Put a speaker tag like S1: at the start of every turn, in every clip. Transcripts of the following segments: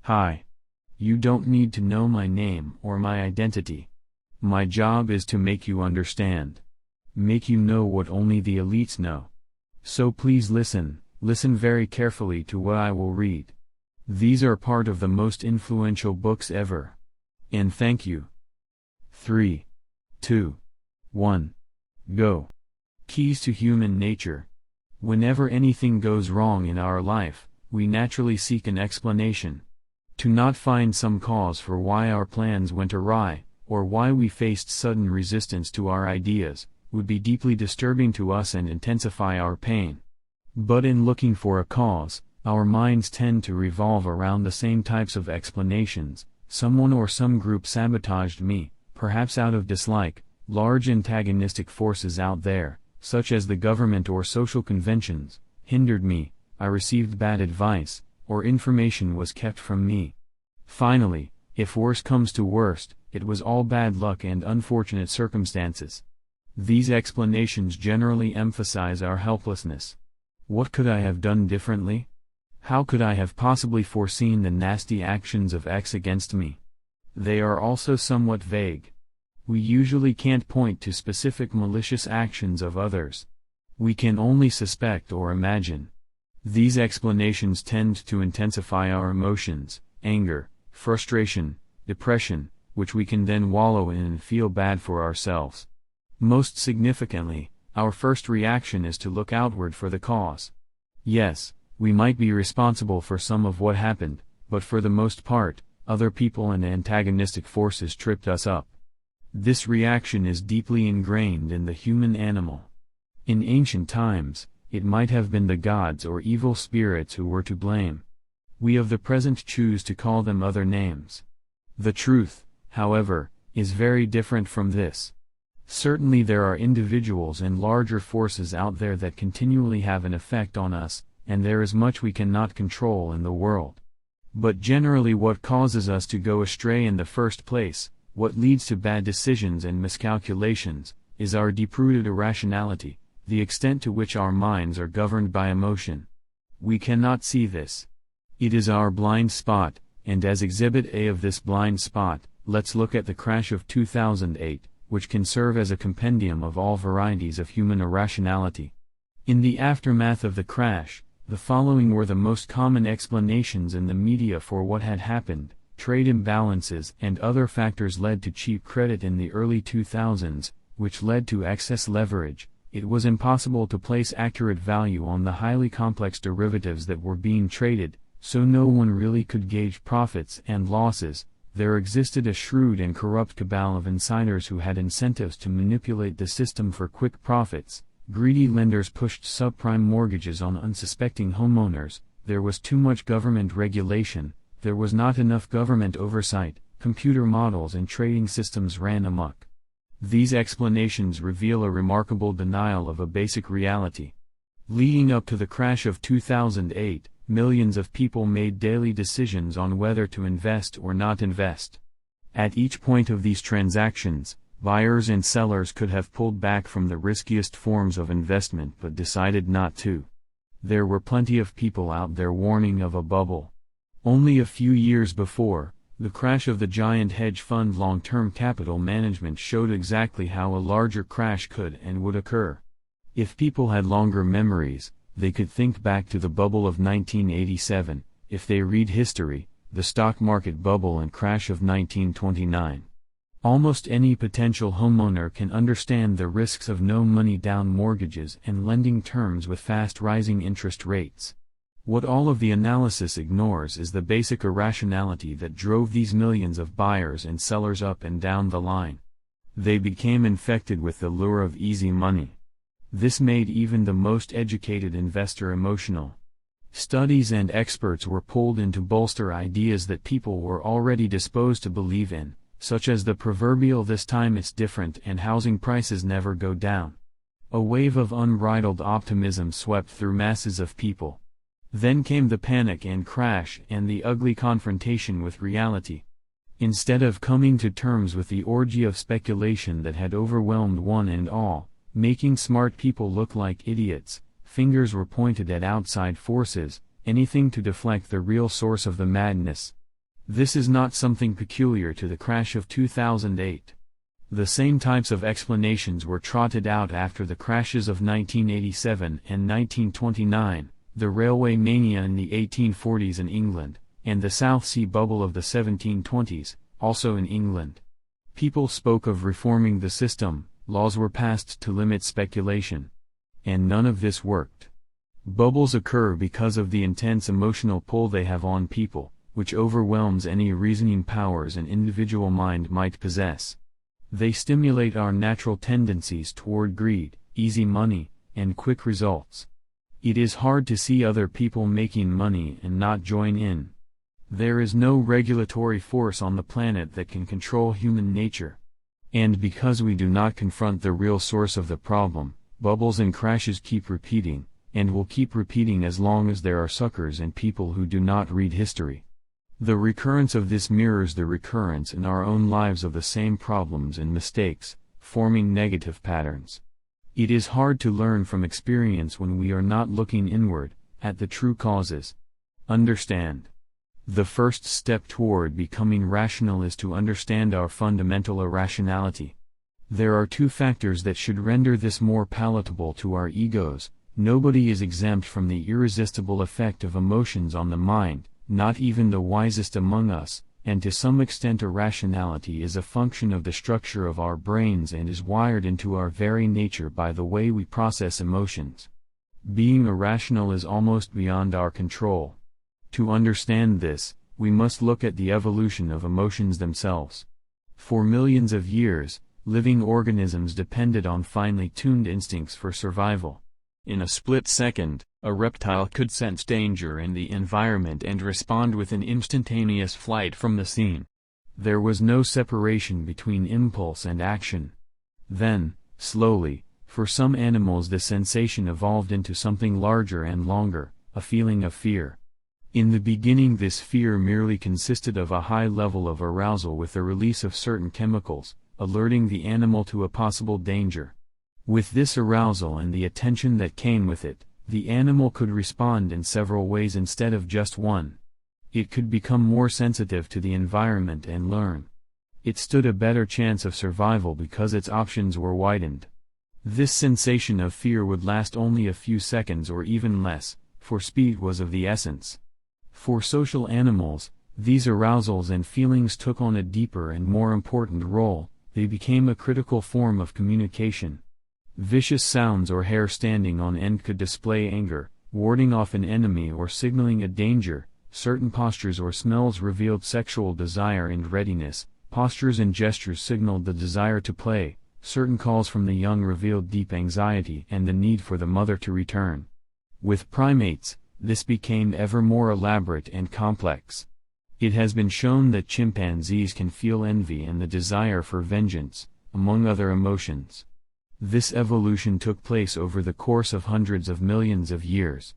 S1: Hi. You don't need to know my name or my identity. My job is to make you understand. Make you know what only the elites know. So please listen very carefully to what I will read. These are part of the most influential books ever. And thank you. 3, 2, 1. Go. Keys to Human Nature. Whenever anything goes wrong in our life, we naturally seek an explanation. To not find some cause for why our plans went awry, or why we faced sudden resistance to our ideas, would be deeply disturbing to us and intensify our pain. But in looking for a cause, our minds tend to revolve around the same types of explanations. Someone or some group sabotaged me, perhaps out of dislike. Large antagonistic forces out there, such as the government or social conventions, hindered me. I received bad advice, or information was kept from me. Finally, if worse comes to worst, it was all bad luck and unfortunate circumstances. These explanations generally emphasize our helplessness. What could I have done differently? How could I have possibly foreseen the nasty actions of X against me? They are also somewhat vague. We usually can't point to specific malicious actions of others. We can only suspect or imagine. These explanations tend to intensify our emotions, anger, frustration, depression, which we can then wallow in and feel bad for ourselves. Most significantly, our first reaction is to look outward for the cause. Yes, we might be responsible for some of what happened, but for the most part, other people and antagonistic forces tripped us up. This reaction is deeply ingrained in the human animal. In ancient times, it might have been the gods or evil spirits who were to blame. We of the present choose to call them other names. The truth, however, is very different from this. Certainly there are individuals and larger forces out there that continually have an effect on us, and there is much we cannot control in the world. But generally what causes us to go astray in the first place, what leads to bad decisions and miscalculations, is our deep-rooted irrationality, the extent to which our minds are governed by emotion. We cannot see this. It is our blind spot, and as Exhibit A of this blind spot, let's look at the crash of 2008, which can serve as a compendium of all varieties of human irrationality. In the aftermath of the crash, the following were the most common explanations in the media for what had happened. Trade imbalances and other factors led to cheap credit in the early 2000s, which led to excess leverage. It was impossible to place accurate value on the highly complex derivatives that were being traded, so no one really could gauge profits and losses. There existed a shrewd and corrupt cabal of insiders who had incentives to manipulate the system for quick profits. Greedy lenders pushed subprime mortgages on unsuspecting homeowners. There was too much government regulation. There was not enough government oversight. Computer models and trading systems ran amok. These explanations reveal a remarkable denial of a basic reality. Leading up to the crash of 2008, millions of people made daily decisions on whether to invest or not invest. At each point of these transactions, buyers and sellers could have pulled back from the riskiest forms of investment but decided not to. There were plenty of people out there warning of a bubble. Only a few years before, the crash of the giant hedge fund long-term capital management showed exactly how a larger crash could and would occur. If people had longer memories, they could think back to the bubble of 1987, if they read history, the stock market bubble and crash of 1929. Almost any potential homeowner can understand the risks of no money down mortgages and lending terms with fast rising interest rates. What all of the analysis ignores is the basic irrationality that drove these millions of buyers and sellers up and down the line. They became infected with the lure of easy money. This made even the most educated investor emotional. Studies and experts were pulled in to bolster ideas that people were already disposed to believe in, such as the proverbial "this time it's different" and housing prices never go down. A wave of unbridled optimism swept through masses of people. Then came the panic and crash and the ugly confrontation with reality. Instead of coming to terms with the orgy of speculation that had overwhelmed one and all, making smart people look like idiots, fingers were pointed at outside forces, anything to deflect the real source of the madness. This is not something peculiar to the crash of 2008. The same types of explanations were trotted out after the crashes of 1987 and 1929, the railway mania in the 1840s in England, and the South Sea bubble of the 1720s, also in England. People spoke of reforming the system, laws were passed to limit speculation. And none of this worked. Bubbles occur because of the intense emotional pull they have on people, which overwhelms any reasoning powers an individual mind might possess. They stimulate our natural tendencies toward greed, easy money, and quick results. It is hard to see other people making money and not join in. There is no regulatory force on the planet that can control human nature. And because we do not confront the real source of the problem, bubbles and crashes keep repeating, and will keep repeating as long as there are suckers and people who do not read history. The recurrence of this mirrors the recurrence in our own lives of the same problems and mistakes, forming negative patterns. It is hard to learn from experience when we are not looking inward, at the true causes. Understand. The first step toward becoming rational is to understand our fundamental irrationality. There are two factors that should render this more palatable to our egos. Nobody is exempt from the irresistible effect of emotions on the mind, not even the wisest among us, and to some extent irrationality is a function of the structure of our brains and is wired into our very nature by the way we process emotions. Being irrational is almost beyond our control. To understand this, we must look at the evolution of emotions themselves. For millions of years, living organisms depended on finely tuned instincts for survival. In a split second, a reptile could sense danger in the environment and respond with an instantaneous flight from the scene. There was no separation between impulse and action. Then, slowly, for some animals the sensation evolved into something larger and longer, a feeling of fear. In the beginning this fear merely consisted of a high level of arousal with the release of certain chemicals, alerting the animal to a possible danger. With this arousal and the attention that came with it, the animal could respond in several ways instead of just one. It could become more sensitive to the environment and learn. It stood a better chance of survival because its options were widened. This sensation of fear would last only a few seconds or even less, for speed was of the essence. For social animals, these arousals and feelings took on a deeper and more important role. They became a critical form of communication. Vicious sounds or hair standing on end could display anger, warding off an enemy or signaling a danger. Certain postures or smells revealed sexual desire and readiness. Postures and gestures signaled the desire to play. Certain calls from the young revealed deep anxiety and the need for the mother to return. With primates, this became ever more elaborate and complex. It has been shown that chimpanzees can feel envy and the desire for vengeance, among other emotions. This evolution took place over the course of hundreds of millions of years.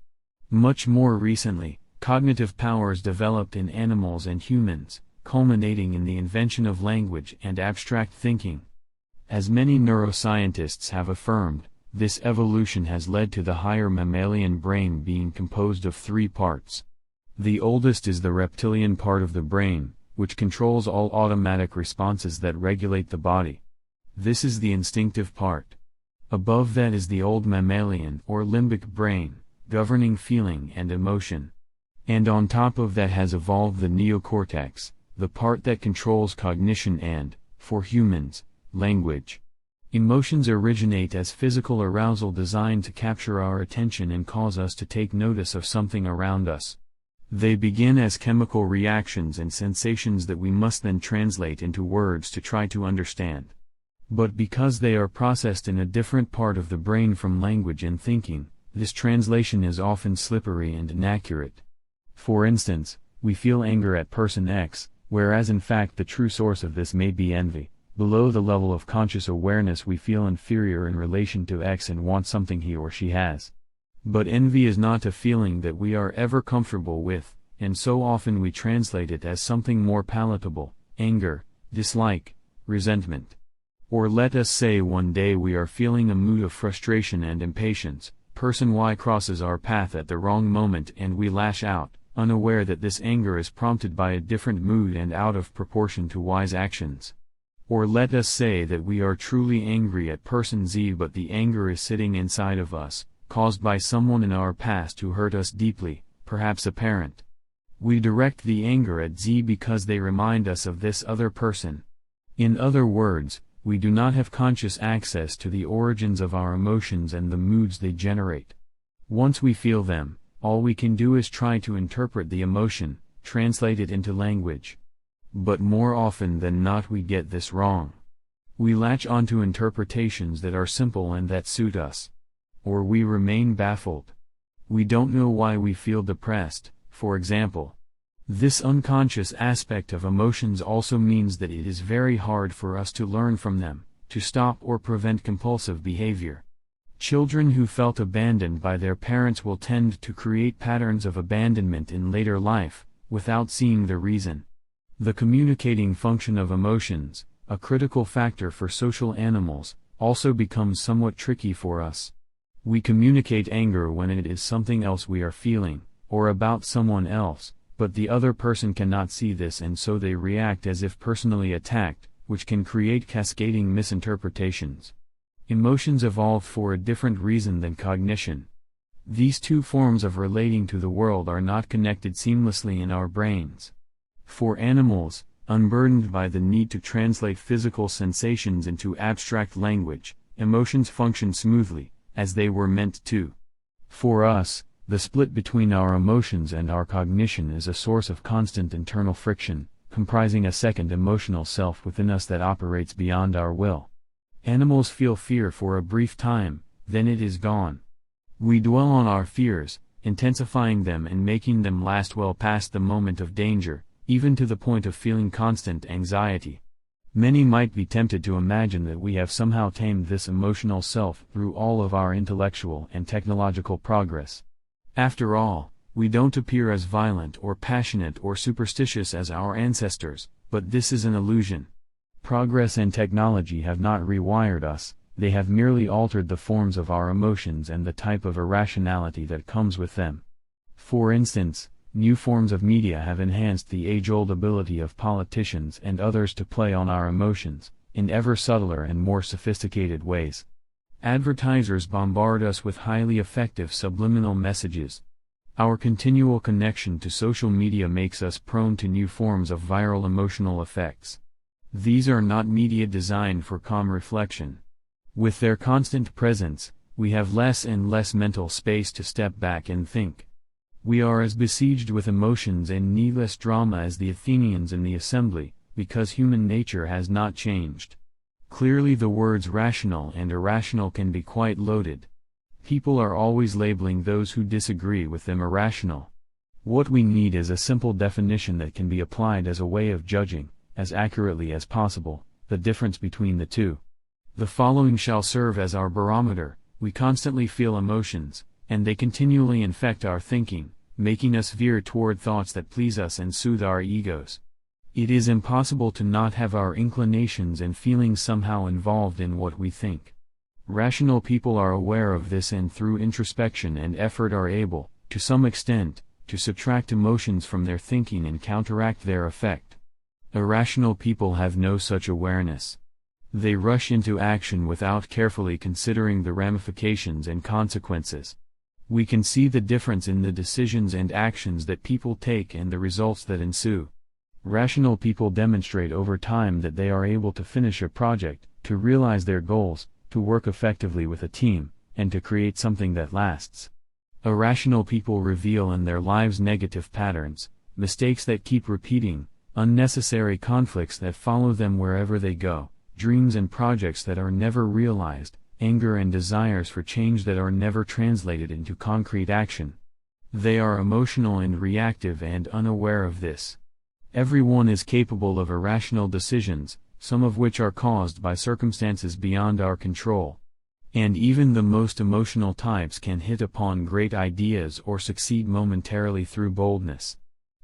S1: Much more recently, cognitive powers developed in animals and humans, culminating in the invention of language and abstract thinking. As many neuroscientists have affirmed, this evolution has led to the higher mammalian brain being composed of three parts. The oldest is the reptilian part of the brain, which controls all automatic responses that regulate the body. This is the instinctive part. Above that is the old mammalian or limbic brain, governing feeling and emotion. And on top of that has evolved the neocortex, the part that controls cognition and, for humans, language. Emotions originate as physical arousal designed to capture our attention and cause us to take notice of something around us. They begin as chemical reactions and sensations that we must then translate into words to try to understand. But because they are processed in a different part of the brain from language and thinking, this translation is often slippery and inaccurate. For instance, we feel anger at person X, whereas in fact the true source of this may be envy. Below the level of conscious awareness we feel inferior in relation to X and want something he or she has. But envy is not a feeling that we are ever comfortable with, and so often we translate it as something more palatable: anger, dislike, resentment. Or let us say one day we are feeling a mood of frustration and impatience, person Y crosses our path at the wrong moment and we lash out, unaware that this anger is prompted by a different mood and out of proportion to wise actions. Or let us say that we are truly angry at person Z, but the anger is sitting inside of us, caused by someone in our past who hurt us deeply, perhaps a parent. We direct the anger at Z because they remind us of this other person. In other words, we do not have conscious access to the origins of our emotions and the moods they generate. Once we feel them, all we can do is try to interpret the emotion, translate it into language. But more often than not we get this wrong. We latch onto interpretations that are simple and that suit us. Or we remain baffled. We don't know why we feel depressed, for example. This unconscious aspect of emotions also means that it is very hard for us to learn from them, to stop or prevent compulsive behavior. Children who felt abandoned by their parents will tend to create patterns of abandonment in later life, without seeing the reason. The communicating function of emotions, a critical factor for social animals, also becomes somewhat tricky for us. We communicate anger when it is something else we are feeling, or about someone else, but the other person cannot see this and so they react as if personally attacked, which can create cascading misinterpretations. Emotions evolved for a different reason than cognition. These two forms of relating to the world are not connected seamlessly in our brains. For animals, unburdened by the need to translate physical sensations into abstract language, emotions function smoothly, as they were meant to. For us, the split between our emotions and our cognition is a source of constant internal friction, comprising a second emotional self within us that operates beyond our will. Animals feel fear for a brief time, then it is gone. We dwell on our fears, intensifying them and making them last well past the moment of danger, even to the point of feeling constant anxiety. Many might be tempted to imagine that we have somehow tamed this emotional self through all of our intellectual and technological progress. After all, we don't appear as violent or passionate or superstitious as our ancestors, but this is an illusion. Progress and technology have not rewired us, they have merely altered the forms of our emotions and the type of irrationality that comes with them. For instance, new forms of media have enhanced the age-old ability of politicians and others to play on our emotions, in ever subtler and more sophisticated ways. Advertisers bombard us with highly effective subliminal messages. Our continual connection to social media makes us prone to new forms of viral emotional effects. These are not media designed for calm reflection. With their constant presence, we have less and less mental space to step back and think. We are as besieged with emotions and needless drama as the Athenians in the assembly, because human nature has not changed. Clearly the words rational and irrational can be quite loaded. People are always labeling those who disagree with them irrational. What we need is a simple definition that can be applied as a way of judging, as accurately as possible, the difference between the two. The following shall serve as our barometer. We constantly feel emotions, and they continually infect our thinking, making us veer toward thoughts that please us and soothe our egos. It is impossible to not have our inclinations and feelings somehow involved in what we think. Rational people are aware of this and through introspection and effort are able, to some extent, to subtract emotions from their thinking and counteract their effect. Irrational people have no such awareness. They rush into action without carefully considering the ramifications and consequences. We can see the difference in the decisions and actions that people take and the results that ensue. Rational people demonstrate over time that they are able to finish a project, to realize their goals, to work effectively with a team, and to create something that lasts. Irrational people reveal in their lives negative patterns, mistakes that keep repeating, unnecessary conflicts that follow them wherever they go, dreams and projects that are never realized, anger and desires for change that are never translated into concrete action. They are emotional and reactive and unaware of this. Everyone is capable of irrational decisions, some of which are caused by circumstances beyond our control. And even the most emotional types can hit upon great ideas or succeed momentarily through boldness.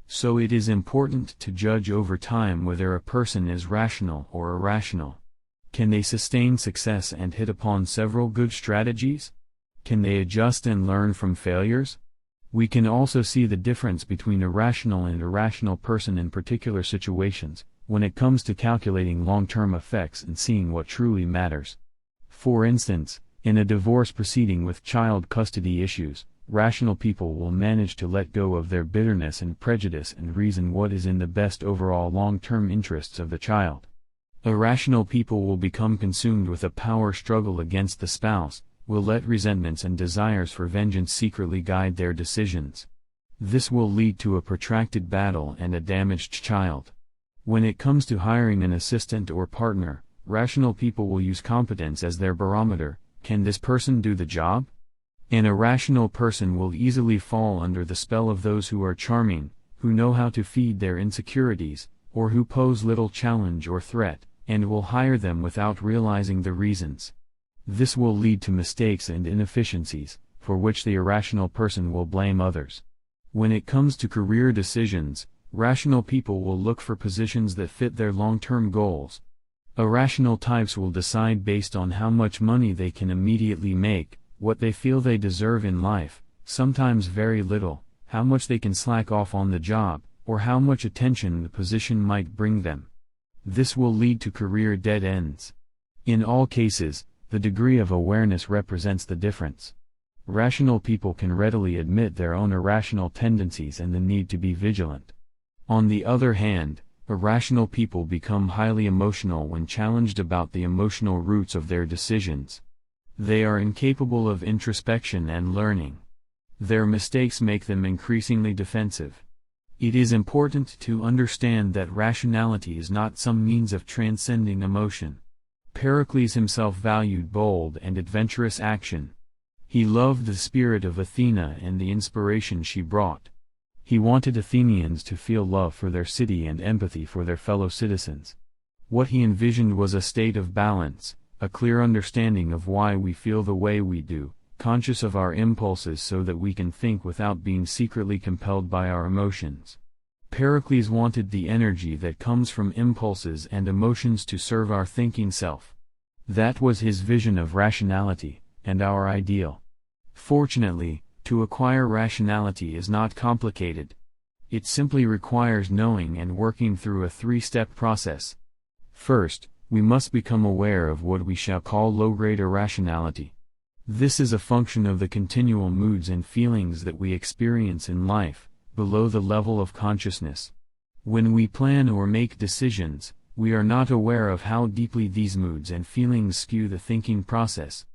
S1: So it is important to judge over time whether a person is rational or irrational. Can they sustain success and hit upon several good strategies? Can they adjust and learn from failures? We can also see the difference between a rational and irrational person in particular situations, when it comes to calculating long-term effects and seeing what truly matters. For instance, in a divorce proceeding with child custody issues, rational people will manage to let go of their bitterness and prejudice and reason what is in the best overall long-term interests of the child. Irrational people will become consumed with a power struggle against the spouse, will let resentments and desires for vengeance secretly guide their decisions. This will lead to a protracted battle and a damaged child. When it comes to hiring an assistant or partner, rational people will use competence as their barometer. Can this person do the job? An irrational person will easily fall under the spell of those who are charming, who know how to feed their insecurities, or who pose little challenge or threat, and will hire them without realizing the reasons. This will lead to mistakes and inefficiencies, for which the irrational person will blame others. When it comes to career decisions, rational people will look for positions that fit their long-term goals. Irrational types will decide based on how much money they can immediately make, what they feel they deserve in life, sometimes very little, how much they can slack off on the job, or how much attention the position might bring them. This will lead to career dead ends. In all cases, the degree of awareness represents the difference. Rational people can readily admit their own irrational tendencies and the need to be vigilant. On the other hand, irrational people become highly emotional when challenged about the emotional roots of their decisions. They are incapable of introspection and learning. Their mistakes make them increasingly defensive. It is important to understand that rationality is not some means of transcending emotion. Pericles himself valued bold and adventurous action. He loved the spirit of Athena and the inspiration she brought. He wanted Athenians to feel love for their city and empathy for their fellow citizens. What he envisioned was a state of balance, a clear understanding of why we feel the way we do, conscious of our impulses so that we can think without being secretly compelled by our emotions. Pericles wanted the energy that comes from impulses and emotions to serve our thinking self. That was his vision of rationality, and our ideal. Fortunately, to acquire rationality is not complicated. It simply requires knowing and working through a three-step process. First, we must become aware of what we shall call low-grade irrationality. This is a function of the continual moods and feelings that we experience in life, below the level of consciousness. When we plan or make decisions, we are not aware of how deeply these moods and feelings skew the thinking process.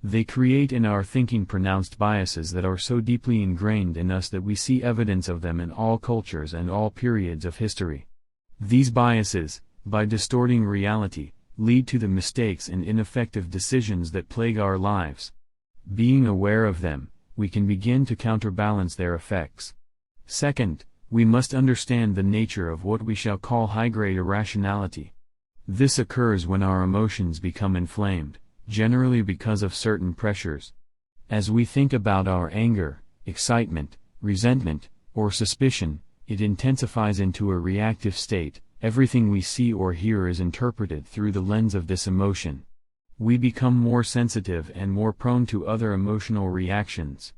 S1: They create in our thinking pronounced biases that are so deeply ingrained in us that we see evidence of them in all cultures and all periods of history. These biases, by distorting reality, lead to the mistakes and ineffective decisions that plague our lives. Being aware of them, we can begin to counterbalance their effects. Second, we must understand the nature of what we shall call high-grade irrationality. This occurs when our emotions become inflamed, generally because of certain pressures. As we think about our anger, excitement, resentment, or suspicion, it intensifies into a reactive state. Everything we see or hear is interpreted through the lens of this emotion. We become more sensitive and more prone to other emotional reactions.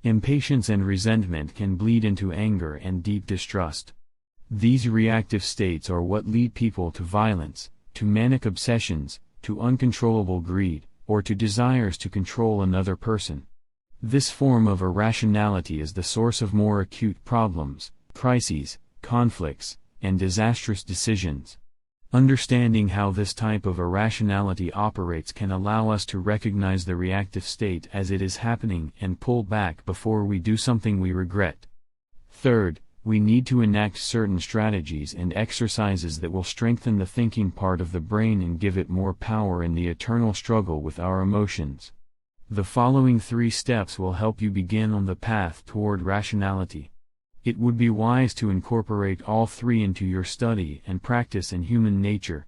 S1: Impatience and resentment can bleed into anger and deep distrust. These reactive states are what lead people to violence, to manic obsessions, to uncontrollable greed, or to desires to control another person. This form of irrationality is the source of more acute problems, crises, conflicts, and disastrous decisions. Understanding how this type of irrationality operates can allow us to recognize the reactive state as it is happening and pull back before we do something we regret. Third, we need to enact certain strategies and exercises that will strengthen the thinking part of the brain and give it more power in the eternal struggle with our emotions. The following 3 steps will help you begin on the path toward rationality. It would be wise to incorporate all 3 into your study and practice in human nature.